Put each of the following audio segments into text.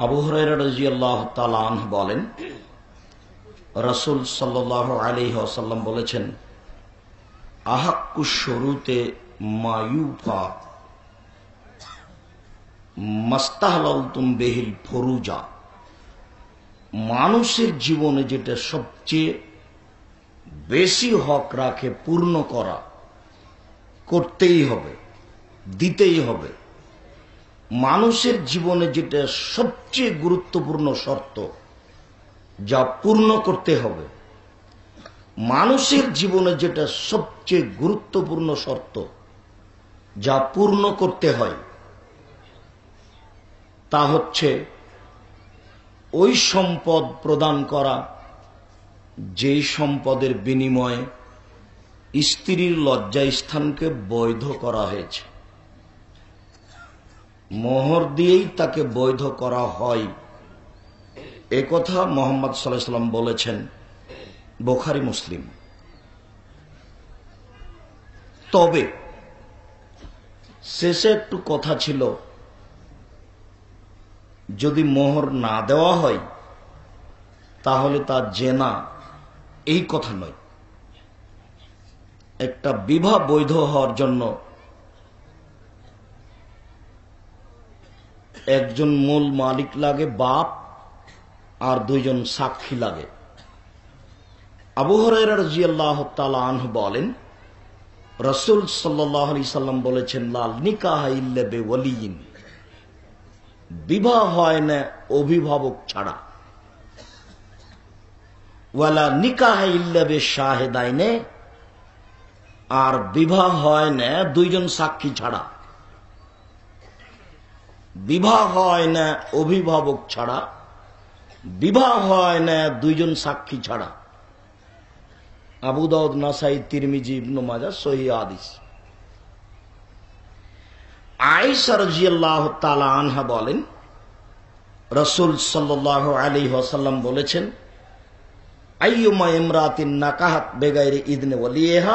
আবু হুরায়রা রাদিয়াল্লাহু তাআলা আনহু বলেন, রাসূল সাল্লাল্লাহু আলাইহি ওয়াসাল্লাম বলেছেন, আহাক্কু শুরুতে মায়ুফা মাস্তাহলালতুম বিহিল ফুরুজা। মানুষের জীবনে যেটা সবচেয়ে বেশি হক রাখে পূর্ণ করা, করতেই হবে, দিতেই হবে। মানুষের জীবনে যেটা সবচেয়ে গুরুত্বপূর্ণ শর্ত, যা পূর্ণ করতে হবে। মানুষের জীবনে যেটা সবচেয়ে গুরুত্বপূর্ণ শর্ত, যা পূর্ণ করতে হয়, তা হচ্ছে ওই সম্পদ প্রদান করা যেই সম্পদের বিনিময়ে স্ত্রীর লজ্জাস্থানকে বৈধ করা হয়েছে। মোহর দিয়েই তাকে বৈধ করা হয়, একথা মুহাম্মদ সাল্লাল্লাহু আলাইহি ওয়াসাল্লাম বলেছেন, বুখারী মুসলিম। তবে শেষে একটু কথা ছিল, যদি মোহর না দেওয়া হয় তাহলে তা জেনা, এই কথা নয়। একটা বিবাহ বৈধ হওয়ার জন্য একজন মূল মালিক লাগে, বাপ, আর দুইজন সাক্ষী লাগে। আবু হুরায়রা রাদিয়াল্লাহু তাআলা আনহু বলেন, রাসূল সাল্লাল্লাহু আলাইহি সাল্লাম বলেছেন, লা নিকাহা ইল্লা বিওয়ালিয়িন, বিবাহ হয় না অভিভাবক ছাড়া। ওয়ালা নিকাহা ইল্লা বিশাহিদাইনে, আর বিবাহ হয় না দুইজন সাক্ষী ছাড়া। বিবাহ হয় না অভিভাবক ছাড়া, বিবাহ হয় না দুইজন সাক্ষী ছাড়া। আবু দাউদ, নাসাই, তিরমিজি, ইবনে মাজাহ সহিহ হাদিস। আয়েশা রাদিয়াল্লাহু তাআলা আনহা বলেন, রাসূল সাল্লাল্লাহু আলাইহি ওয়াসাল্লাম বলেছেন, আইয়ুমা ইমরাতিন নাকাহাত বিগাইরি ইযনি ওয়ালিহা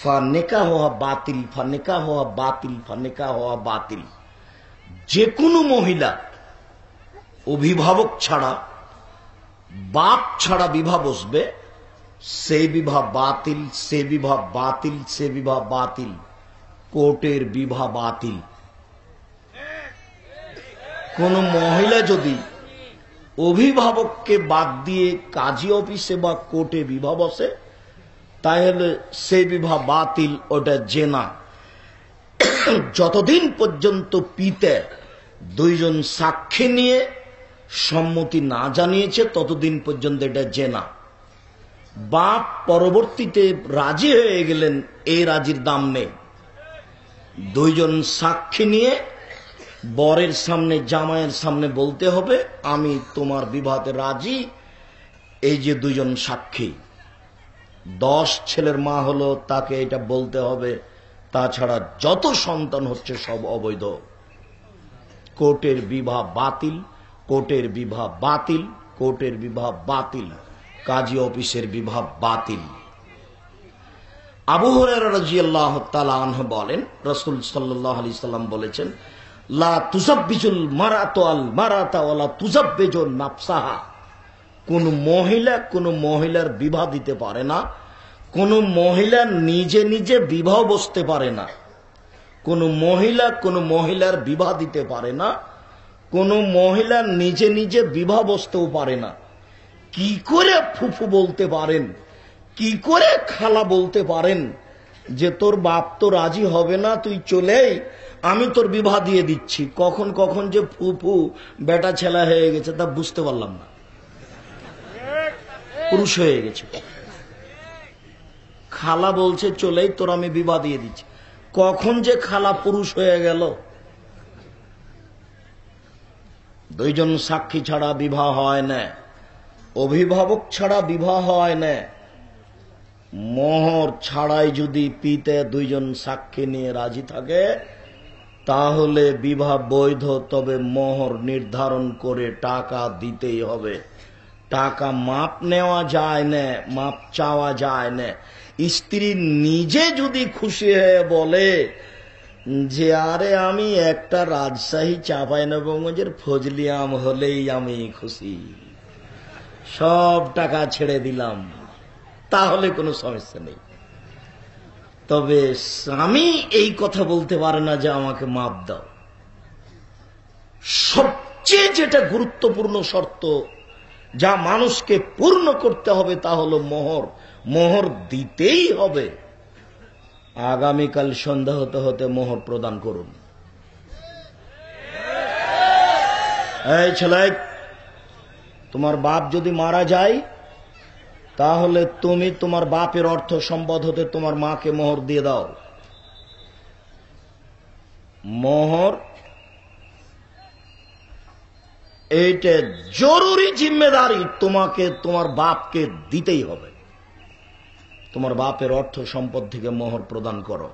ফানিকাহুহা বাতিল, ফানিকাহুহা বাতিল, ফানিকাহুহা বাতিল। যে কোনো মহিলা অভিভাবক ছাড়া, বাপ ছাড়া বিবাহ বসবে, সেই বিবাহ বাতিল, সে বিবাহ বাতিল, সে বিবাহ বাতিল, কোর্টের বিবাহ বাতিল। কোন মহিলা যদি অভিভাবককে বাদ দিয়ে কাজী অফিসে বা কোর্টে বিবাহ বসে, তাহলে সে বিবাহ বাতিল, ওটা জেনা। যতদিন পর্যন্ত পিতা দুইজন সাক্ষী নিয়ে সম্মতি না জানিয়েছে, ততদিন পর্যন্ত এটা জেনা। বাপ পরবর্তীতে রাজি হয়ে গেলেন, এই রাজির দাম নেই। দুইজন সাক্ষী নিয়ে বরের সামনে, জামাইয়ের সামনে বলতে হবে, আমি তোমার বিবাহতে রাজি, এই যে দুইজন সাক্ষী। 10 ছেলের মা হলো, তাকে এটা বলতে হবে। তাছাড়া যত সন্তান হচ্ছে সব অবৈধ। কোর্টের বিবাহ বাতিল, কোর্টের বিবাহ বাতিল, কোর্টের বিবাহ বাতিল, কাজী অফিসের বিবাহ বাতিল। আবু হুরায়রা রাদিয়াল্লাহু তাআলা আনহু বলেন, রাসূল সাল্লাল্লাহু আলাইহি সাল্লাম বলেছেন, লা তুযাব্বিজুল মারাতু আল মারাতা ওয়ালা তুযাব্বিজু নাফসাহা। কোন মহিলা কোন মহিলার বিবাহ দিতে পারে না, কোন মহিলা নিজে নিজে বিবাহ বসতে পারে না, কোন মহিলা কোন মহিলার বিবাহ দিতে পারে না, কোন মহিলা নিজে নিজে বিবাহ বসতেও পারে না। কি করে ফুফু বলতে পারেন, কি করে খালা বলতে পারেন যে তোর বাপ তো রাজি হবে না, তুই চলে, আমি তোর বিবাহ দিয়ে দিচ্ছি। কখন কখন যে ফুফু বেটা ছেলা হয়ে গেছে তা বুঝতে পারলাম না, পুরুষ হয়ে গেছে। খালা বলছে চলেই, তোর আমি বিবাহ দিয়ে দিচ্ছি। কখন যে খালা পুরুষ হয়ে গেল। দুইজন সাক্ষী ছাড়া বিবাহ হয় না, অভিভাবক ছাড়া বিবাহ হয় না। মোহর ছাড়াই যদি পিতা দুইজন সাক্ষী নিয়ে রাজি থাকে, তাহলে বিবাহ বৈধ। তবে মোহর নির্ধারণ করে টাকা দিতেই হবে। টাকা মাপ নেওয়া যায় না, মাপ চাওয়া যায় না। স্ত্রী নিজে যদি খুশি হয়ে বলে যে আরে আমি একটা রাজশাহী চাঁপাইনবাবগঞ্জের ফজলি আম হলেই আমি খুশি, সব টাকা ছেড়ে দিলাম, তাহলে কোনো সমস্যা নেই। তবে স্বামী এই কথা বলতে পারে না যে আমাকে মাপ দাও। সবচেয়ে যেটা গুরুত্বপূর্ণ শর্ত যা মানুষকে পূর্ণ করতে হবে তা হলো মোহর। মোহর দিতেই হবে। আগামীকাল সন্ধ্যা হতে হতে মোহর প্রদান করুন। এই ছেলে, তোমার বাপ যদি মারা যায় তাহলে তুমি তোমার বাপের অর্থ সম্পদ হতে তোমার মাকে মোহর দিয়ে দাও। মোহর এইটা জরুরি জিম্মেদারি, তোমাকে তোমার বাপকে দিতেই হবে। তোমার বাপের অর্থ সম্পদ থেকে মোহর প্রদান করো।